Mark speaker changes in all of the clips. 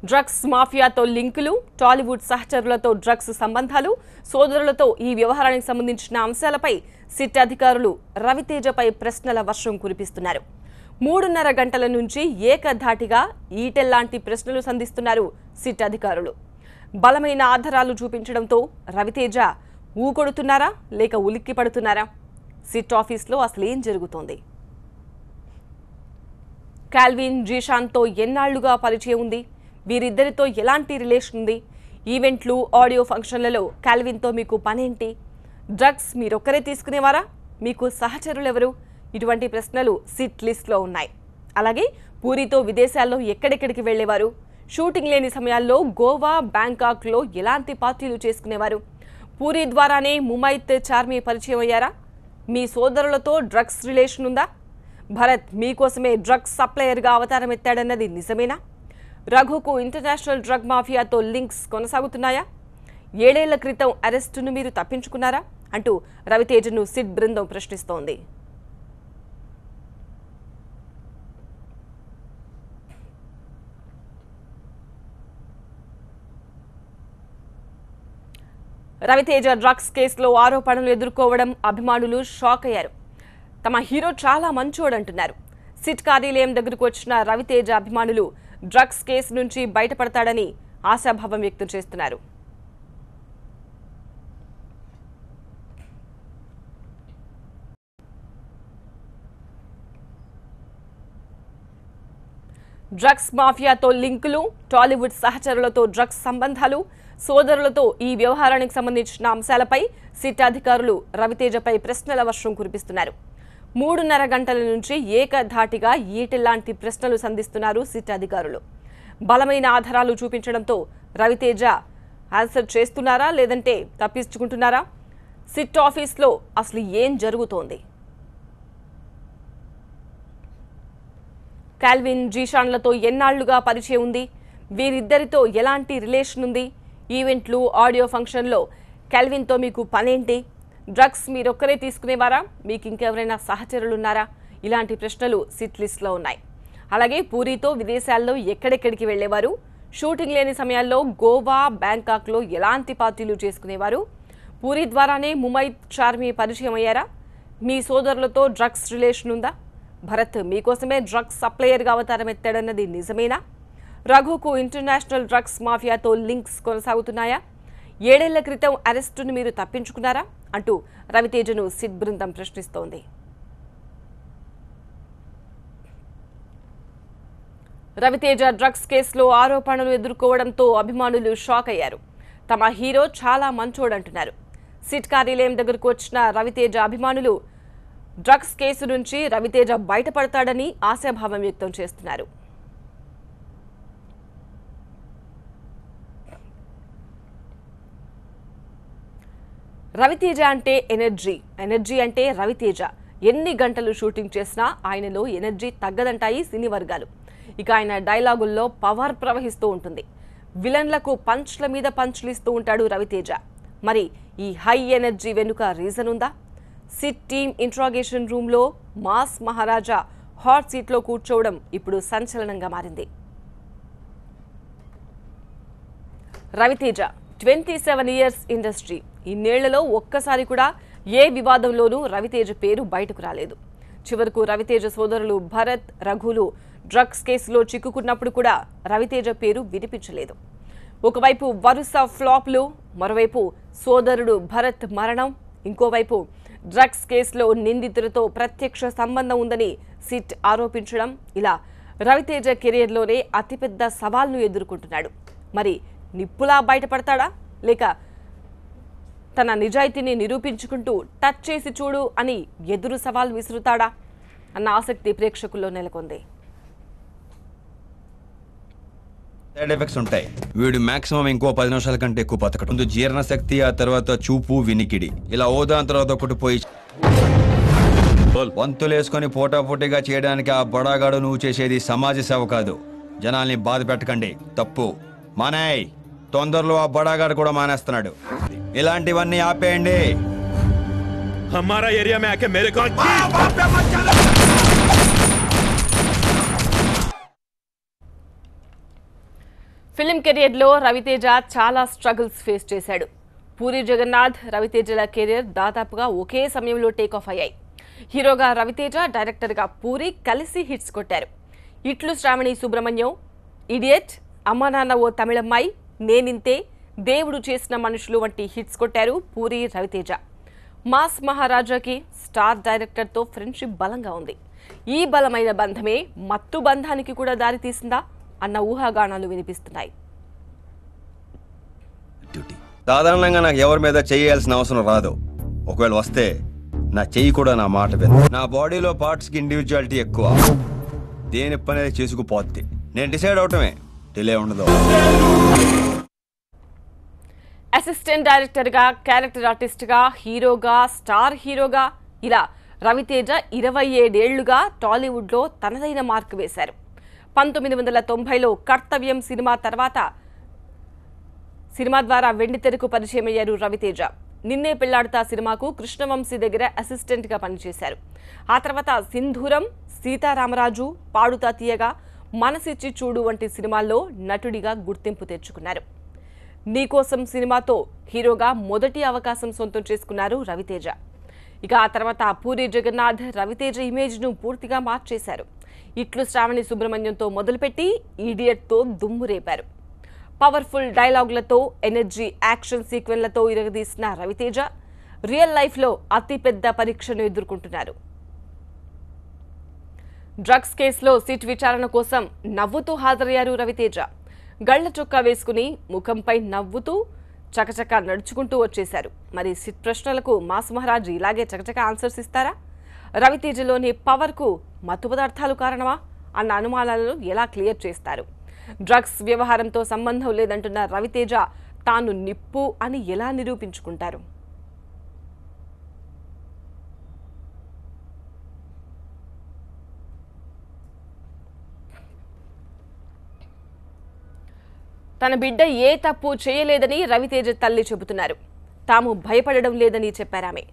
Speaker 1: Drugs మాఫియాతో లింకులు, Tollywood సహచరులతో drugs సంబంధాలు, సోదరులతో ఈ వ్యవహారానికి సంబంధించిన అంశాలపై సిట్ అధికారులు రవితేజపై ప్రశ్నల వర్షం కురిపిస్తున్నారు. 3.5 గంటల నుంచి ఏకధాటిగా ఈటెల్లాంటి ప్రశ్నలు సంధిస్తున్నారు సిట్ అధికారులు. బలమైన ఆధారాలు చూపించడంతో రవితేజ ఊకొడుతున్నారా లేక ఉలిక్కి పడుతున్నారా? సిట్ ఆఫీస్లో అసలేం జరుగుతోంది? కాల్విన్ జీషాన్తో ఎన్నాళ్లుగా పరిచయం ఉంది? వీరిద్దరితో ఎలాంటి రిలేషన్ ఉంది? ఈవెంట్లు, ఆడియో ఫంక్షన్లలో కాల్విన్తో మీకు పనేంటి? డ్రగ్స్ మీరొక్కరే తీసుకునేవారా? మీకు సహచరులెవరు? ఇటువంటి ప్రశ్నలు సిట్ లిస్ట్లో ఉన్నాయి. అలాగే పూరితో విదేశాల్లో ఎక్కడెక్కడికి వెళ్లేవారు? షూటింగ్ లేని సమయాల్లో గోవా, బ్యాంకాక్లో ఎలాంటి పార్టీలు చేసుకునేవారు? పూరి ద్వారానే ముమైత్, చార్మి పరిచయం అయ్యారా? మీ సోదరులతో డ్రగ్స్ రిలేషన్ ఉందా? భరత్ మీకోసమే డ్రగ్స్ సప్లయర్గా అవతారం ఎత్తాడన్నది నిజమేనా? రఘుకు ఇంటర్నేషనల్ డ్రగ్ మాఫియాతో లింక్స్ కొనసాగుతున్నాయా? 7 ఏళ్ల క్రితం అరెస్టును మీరు తప్పించుకున్నారా అంటూ రవితేజను సిట్ బృందం ప్రశ్నిస్తోంది. రవితేజ డ్రగ్స్ కేసులో ఆరోపణలు ఎదుర్కోవడం అభిమానులు షాక్ అయ్యారు. తమ హీరో చాలా మంచోడంటున్నారు. సిట్ కార్యాలయం దగ్గరకు వచ్చిన రవితేజ అభిమానులు డ్రగ్స్ కేసు నుంచి బయటపడతాడని ఆశాభావం వ్యక్తం చేస్తున్నారు. డ్రగ్స్ మాఫియాతో లింకులు, టాలీవుడ్ సహచరులతో డ్రగ్స్ సంబంధాలు, సోదరులతో ఈ వ్యవహారానికి సంబంధించిన అంశాలపై సిట్ అధికారులు రవితేజపై ప్రశ్నల వర్షం కురిపిస్తున్నారు. 3.5 గంటల నుంచి ఏకధాటిగా ఈటెల్లాంటి ప్రశ్నలు సంధిస్తున్నారు సిట్ అధికారులు. బలమైన ఆధారాలు చూపించడంతో రవితేజ ఆన్సర్ చేస్తున్నారా లేదంటే తప్పించుకుంటున్నారా? సిట్ ఆఫీస్లో అసలు ఏం జరుగుతోంది? కాల్విన్ జీషాన్లతో ఎన్నాళ్లుగా పరిచయం ఉంది? వీరిద్దరితో ఎలాంటి రిలేషన్ ఉంది? ఈవెంట్లు, ఆడియో ఫంక్షన్లో కాల్విన్తో మీకు పనేంటి? డ్రగ్స్ మీరొక్కరే తీసుకునేవారా? మీకు ఇంకెవరైనా సహచరులున్నారా? ఇలాంటి ప్రశ్నలు సిట్ లిస్ట్లో ఉన్నాయి. అలాగే పూరితో విదేశాల్లో ఎక్కడెక్కడికి వెళ్లేవారు? షూటింగ్ లేని సమయాల్లో గోవా, బ్యాంకాక్లో ఎలాంటి పార్టీలు చేసుకునేవారు? పూరి ద్వారానే ముమైత్, చార్మి పరిచయం అయ్యారా? మీ సోదరులతో డ్రగ్స్ రిలేషన్ ఉందా? భరత్ మీకోసమే డ్రగ్స్ సప్లయర్గా అవతారం ఎత్తాడన్నది నిజమేనా? రఘుకు ఇంటర్నేషనల్ డ్రగ్స్ మాఫియాతో లింక్స్ కొనసాగుతున్నాయా? 7 ఏళ్ల క్రితం అరెస్టును మీరు తప్పించుకున్నారా అంటూ రవితేజను సిట్ బృందం ప్రశ్నిస్తోంది. రవితేజ డ్రగ్స్ కేసులో ఆరోపణలు ఎదుర్కోవడంతో అభిమానులు షాక్ అయ్యారు. తమ హీరో చాలా మంచోడంటున్నారు. సిట్ కార్యాలయం దగ్గరకు వచ్చిన రవితేజ అభిమానులు డ్రగ్స్ కేసు నుంచి రవితేజ బయటపడతాడని ఆశాభావం వ్యక్తం చేస్తున్నారు. రవితేజ అంటే ఎనర్జీ, ఎనర్జీ అంటే రవితేజ. ఎన్ని గంటలు షూటింగ్ చేసినా ఆయనలో ఎనర్జీ తగ్గదంటాయి సినీ వర్గాలు. ఇక ఆయన డైలాగుల్లో పవర్ ప్రవహిస్తూ ఉంటుంది. విలన్లకు పంచ్ల మీద పంచ్లు ఇస్తూ ఉంటాడు రవితేజ. మరి ఈ హై ఎనర్జీ వెనుక రీజన్ ఉందా? సిట్ టీమ్ ఇంట్రాగేషన్ రూమ్లో మాస్ మహారాజా హాట్ సీట్లో కూర్చోవడం ఇప్పుడు సంచలనంగా మారింది. Raviteja 27 years industry. ఇన్నేళ్లలో ఒక్కసారి కూడా ఏ వివాదంలోనూ రవితేజ పేరు బయటకు రాలేదు. చివరకు రవితేజ సోదరులు భరత్, రఘులు డ్రగ్స్ కేసులో చిక్కుకున్నప్పుడు కూడా రవితేజ పేరు వినిపించలేదు. ఒకవైపు వరుస ఫ్లాప్లు, మరోవైపు సోదరుడు భరత్ మరణం, ఇంకోవైపు డ్రగ్స్ కేసులో నిందితులతో ప్రత్యక్ష సంబంధం ఉందని సిట్ ఆరోపించడం, ఇలా రవితేజ కెరీర్లోనే అతిపెద్ద సవాల్ను ఎదుర్కొంటున్నాడు. మరి నిప్పులా బయటపడతాడా లేక తన నిజాయితీని నిరూపించుకుంటూ టచ్ చేసి చూడు అని ఎదురు సవాల్ విసురుతాడా అన్న ఆసక్తి ప్రేక్షకుల్లో నెలకొంది.
Speaker 2: సైడ్ ఎఫెక్ట్స్ ఉంటాయి. వీడు మాక్సిమం ఇంకో 10 నిమిషాల కంటే ఎక్కువ బతకడం. ముందు జీర్ణశక్తి, ఆ తర్వాత చూపు, వినికిడి, ఇలా ఓదాని తర్వాత ఒకటి పోయి వంతులేసుకొని పోటాపోటీగా చేయడానికి ఆ బడాగాడు నువ్వు చేసేది సమాజ సేవ కాదు. జనాల్ని బాధ పెట్టకండి, తప్పు మానేయ్. తొందరలో ఆ బడాగాడు కూడా మానేస్తున్నాడు. ఇలాంటివన్నీ ఆపేయండి.
Speaker 3: हमारा एरिया में आके मेरे को
Speaker 1: ఫిల్మ్ కెరియర్లో రవితేజ చాలా స్ట్రగుల్స్ ఫేస్ చేశాడు. పూరి జగన్నాథ్, రవితేజల కెరియర్ దాదాపుగా ఒకే సమయంలో టేక్ ఆఫ్ అయ్యాయి. హీరోగా రవితేజ, డైరెక్టర్గా పూరి కలిసి హిట్స్ కొట్టారు. ఇట్లు శ్రావణి సుబ్రహ్మణ్యం, ఇడియట్, అమ్మ నాన్న ఓ తమిళమ్మాయి, నేనింతే, దేవుడు చేసిన మనుషులు వంటి హిట్స్ కొట్టారు పూరి, రవితేజ. మాస్ మహారాజాకి స్టార్ డైరెక్టర్తో ఫ్రెండ్షిప్ బలంగా ఉంది. ఈ బలమైన బంధమే మత్తు బంధానికి కూడా దారితీసిందా అన్న ఊహాగానాలు వినిపిస్తున్నాయి.
Speaker 2: సాధారణంగా నాకు ఎవరి మీద చేయాల్సిన అవసరం రాదు. ఒకవేళ వస్తే నా చెయ్యి కూడా నా మాట విందు. నా బాడీలో పార్ట్స్ కి ఇండివిజువాలిటీ ఎక్కువ. దేని పని చేసుకుపోద్ది. నేను డిసైడ్ అవటమే, డిలే ఉండదు.
Speaker 1: అసిస్టెంట్ డైరెక్టర్గా, క్యారెక్టర్ ఆర్టిస్ట్గా, హీరోగా, స్టార్ హీరోగా ఇలా రవితేజ 27 ఏళ్లుగా టాలీవుడ్లో తనదైన మార్కు వేశారు. 1990లో కర్తవ్యం సినిమా తర్వాత సినిమా ద్వారా వెండితెరకు పరిచయమయ్యారు రవితేజ. నిన్నే పెళ్లాడుతా సినిమాకు కృష్ణవంశీ దగ్గర అసిస్టెంట్గా పనిచేశారు. ఆ తర్వాత సింధూరం, సీతారామరాజు, పాడుతా తీయగా, మనసిచ్చి చూడు వంటి సినిమాల్లో నటుడిగా గుర్తింపు తెచ్చుకున్నారు. నీకోసం సినిమాతో హీరోగా మొదటి అవకాశం సొంతం చేసుకున్నారు రవితేజ. ఇక ఆ తర్వాత పూరి జగన్నాథ్ రవితేజ ఇమేజ్ను పూర్తిగా మార్చేశారు. ఇట్లు శ్రావణి సుబ్రహ్మణ్యంతో మొదలుపెట్టి ఈడియట్తో దుమ్ము రేపారు. పవర్ఫుల్ డైలాగులతో, ఎనర్జీ యాక్షన్ సీక్వెన్లతో ఇరగదీసిన రవితేజ రియల్ లైఫ్లో అతిపెద్ద పరీక్షను ఎదుర్కొంటున్నారు. డ్రగ్స్ కేసులో సిట్ విచారణ కోసం నవ్వుతూ హాజరయ్యారు రవితేజ. గళ్ల చొక్కా వేసుకుని ముఖంపై నవ్వుతూ చకచక నడుచుకుంటూ వచ్చేశారు. మరి సిట్ ప్రశ్నలకు మాస్ మహారాజ్ ఇలాగే చకచక ఆన్సర్స్ ఇస్తారా? రవితేజలోని పవర్కు మత్తు పదార్థాలు కారణమా అన్న అనుమానాలను ఎలా క్లియర్ చేస్తారు? డ్రగ్స్ వ్యవహారంతో సంబంధం లేదంటున్న రవితేజ తాను నిప్పు అని ఎలా నిరూపించుకుంటారు? తన బిడ్డ ఏ తప్పు చేయలేదని రవితేజ తల్లి చెబుతున్నారు. తాము భయపడడం లేదని చెప్పారామె.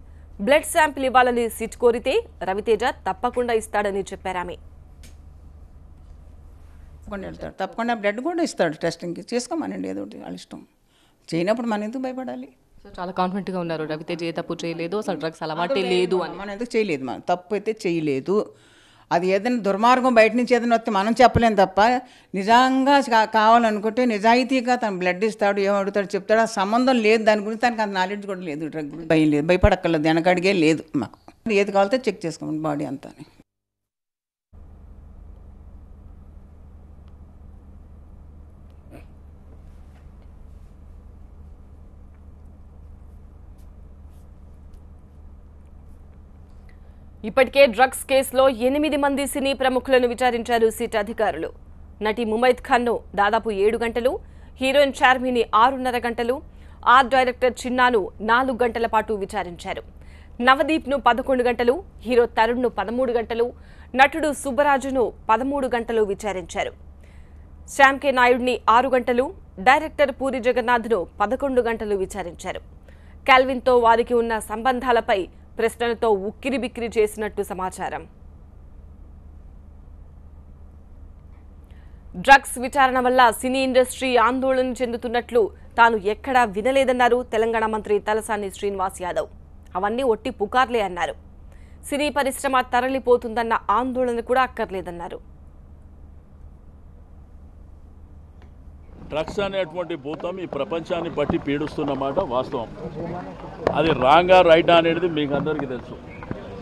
Speaker 1: బ్లడ్ శాంపిల్ ఇవ్వాలని సిట్ కోరితే రవితేజ తప్పకుండా ఇస్తాడని చెప్పారామె.
Speaker 4: తప్పకుండా బ్లడ్ కూడా ఇస్తాడు టెస్టింగ్కి. చేసుకోమనండి, ఏదో ఒకటి వాళ్ళ ఇష్టం. చేయనప్పుడు మనం ఎందుకు భయపడాలి?
Speaker 1: సో చాలా కాన్ఫిడెంట్గా ఉన్నారు రవితేజ ఏ తప్పు చేయలేదు, అసలు డ్రగ్స్ అలవాటే లేదు అని.
Speaker 4: మనం ఎందుకు చేయలేదు, మనం తప్పు అయితే చేయలేదు. అది ఏదైనా దుర్మార్గం బయట నుంచి ఏదైనా వస్తే మనం చెప్పలేం తప్ప, నిజంగా కావాలనుకుంటే నిజాయితీగా తను బ్లడ్ ఇస్తాడు, ఏమడుగుతాడు చెప్తాడు. ఆ సంబంధం లేదు, దాని గురించి తనకు అంత నాలెడ్జ్ కూడా లేదు. డ్రగ్ గురించి భయం లేదు, భయపడక్కర్లేదు, వెనకడిగే లేదు మాకు. ఏది కావాలితే చెక్ చేసుకోండి బాడీ అంతా.
Speaker 1: ఇప్పటికే డ్రగ్స్ కేసులో 8 మంది సినీ ప్రముఖులను విచారించారు సిట్ అధికారులు. నటి ముమైత్ ఖాన్ను దాదాపు 7 గంటలు, హీరోయిన్ చార్మిని 6.5 గంటలు, ఆర్ట్ డైరెక్టర్ చిన్నాను 4 గంటల పాటు విచారించారు. నవదీప్ను 11 గంటలు, హీరో తరుణ్ను 13 గంటలు, నటుడు సుబ్బరాజును 13 గంటలు విచారించారు. శ్యామ్ కే నాయుడిని 6 గంటలు, డైరెక్టర్ పూరి జగన్నాథ్ను 11 గంటలు విచారించారు. కాల్విన్తో వారికి ఉన్న సంబంధాలపై ప్రశ్నలతో ఉక్కిరిబిక్కిరి చేసినట్టు సమాచారం. డ్రగ్స్ విచారణ వల్ల సినీ ఇండస్ట్రీ ఆందోళన చెందుతున్నట్లు తాను ఎక్కడా వినలేదన్నారు తెలంగాణ మంత్రి తలసాని శ్రీనివాస్ యాదవ్. అవన్నీ ఒట్టి పుకార్లే అన్నారు. సినీ పరిశ్రమ తరలిపోతుందన్న ఆందోళన కూడా అక్కర్లేదన్నారు.
Speaker 5: డ్రగ్స్ అనేటువంటి భూతం ఈ ప్రపంచాన్ని బట్టి పీడిస్తున్నమాట వాస్తవం. అది రాంగా రైటా అనేది మీకు అందరికీ తెలుసు.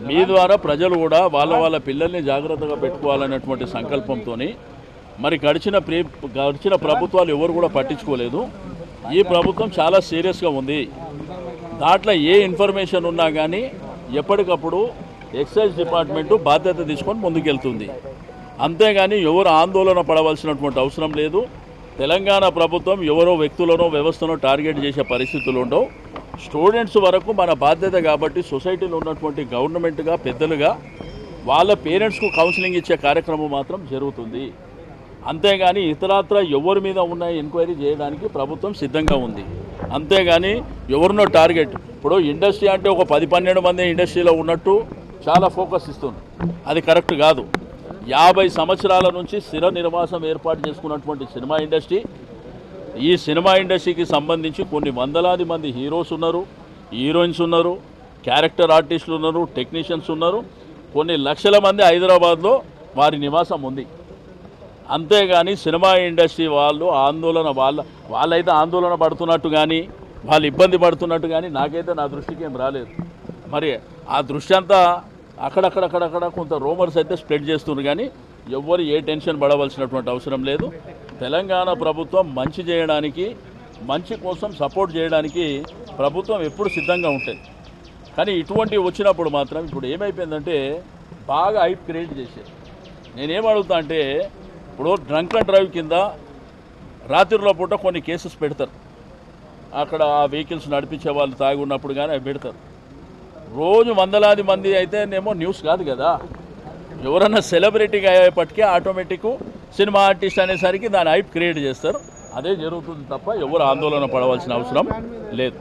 Speaker 5: మీ ద్వారా ప్రజలు కూడా వాళ్ళ పిల్లల్ని జాగ్రత్తగా పెట్టుకోవాలనేటువంటి సంకల్పంతో మరి గడిచిన ప్రభుత్వాలు ఎవరు కూడా పట్టించుకోలేదు. ఈ ప్రభుత్వం చాలా సీరియస్గా ఉంది. దాంట్లో ఏ ఇన్ఫర్మేషన్ ఉన్నా కానీ ఎప్పటికప్పుడు ఎక్సైజ్ డిపార్ట్మెంటు బాధ్యత తీసుకొని ముందుకెళ్తుంది. అంతేగాని ఎవరు ఆందోళన పడవలసినటువంటి అవసరం లేదు. తెలంగాణ ప్రభుత్వం ఎవరో వ్యక్తులనో వ్యవస్థనో టార్గెట్ చేసే పరిస్థితులు ఉండవు. స్టూడెంట్స్ వరకు మన బాధ్యత కాబట్టి సొసైటీలో ఉన్నటువంటి గవర్నమెంట్గా పెద్దలుగా వాళ్ళ పేరెంట్స్కు కౌన్సిలింగ్ ఇచ్చే కార్యక్రమం మాత్రం జరుగుతుంది. అంతేగాని ఇతరత్ర ఎవరి మీద ఉన్న ఎంక్వైరీ చేయడానికి ప్రభుత్వం సిద్ధంగా ఉంది. అంతేగాని ఎవరినో టార్గెట్, ఇప్పుడు ఇండస్ట్రీ అంటే ఒక 10-12 మంది ఇండస్ట్రీలో ఉన్నట్టు చాలా ఫోకస్ ఇస్తుంది. అది కరెక్ట్ కాదు. 50 సంవత్సరాల నుంచి స్థిర నివాసం ఏర్పాటు చేసుకున్నటువంటి సినిమా ఇండస్ట్రీ ఈ సినిమా ఇండస్ట్రీకి సంబంధించి కొన్ని వందలాది మంది హీరోస్ ఉన్నారు, హీరోయిన్స్ ఉన్నారు, క్యారెక్టర్ ఆర్టిస్టులు ఉన్నారు, టెక్నీషియన్స్ ఉన్నారు. కొన్ని లక్షల మంది హైదరాబాద్లో వారి నివాసం ఉంది. అంతేగాని సినిమా ఇండస్ట్రీ వాళ్ళు వాళ్ళైతే ఆందోళన పడుతున్నట్టు కానీ వాళ్ళు ఇబ్బంది పడుతున్నట్టు కానీ నాకైతే నా దృష్టికి ఏం రాలేదు. మరి ఆ దృష్టి అంతా అక్కడక్కడ కొంత రూమర్స్ అయితే స్ప్రెడ్ చేస్తున్నారు. కానీ ఎవ్వరు ఏ టెన్షన్ పడవలసినటువంటి అవసరం లేదు. తెలంగాణ ప్రభుత్వం మంచి చేయడానికి, మంచి కోసం సపోర్ట్ చేయడానికి ప్రభుత్వం ఎప్పుడు సిద్ధంగా ఉంటుంది. కానీ ఇటువంటి వచ్చినప్పుడు మాత్రం ఇప్పుడు ఏమైపోయిందంటే బాగా హైప్ క్రియేట్ చేశారు. నేనేమడుగుతా అంటే ఇప్పుడు డ్రంక్ అండ్ డ్రైవ్ కింద రాత్రిలో పూట కొన్ని కేసెస్ పెడతారు. అక్కడ ఆ వెహికల్స్ నడిపించే వాళ్ళు తాగి ఉన్నప్పుడు కానీ అవి పెడతారు. రోజు వందలాది మంది అయితేనేమో న్యూస్ కాదు కదా. ఎవరన్నా సెలబ్రిటీగా అయ్యేపటికే ఆటోమేటిక్ సినిమా ఆర్టిస్ట్ అనేసరికి దాని హైప్ క్రియేట్ చేస్తారు. అదే జరుగుతుంది తప్ప ఎవరు ఆందోళన పడవలసిన అవసరం లేదు.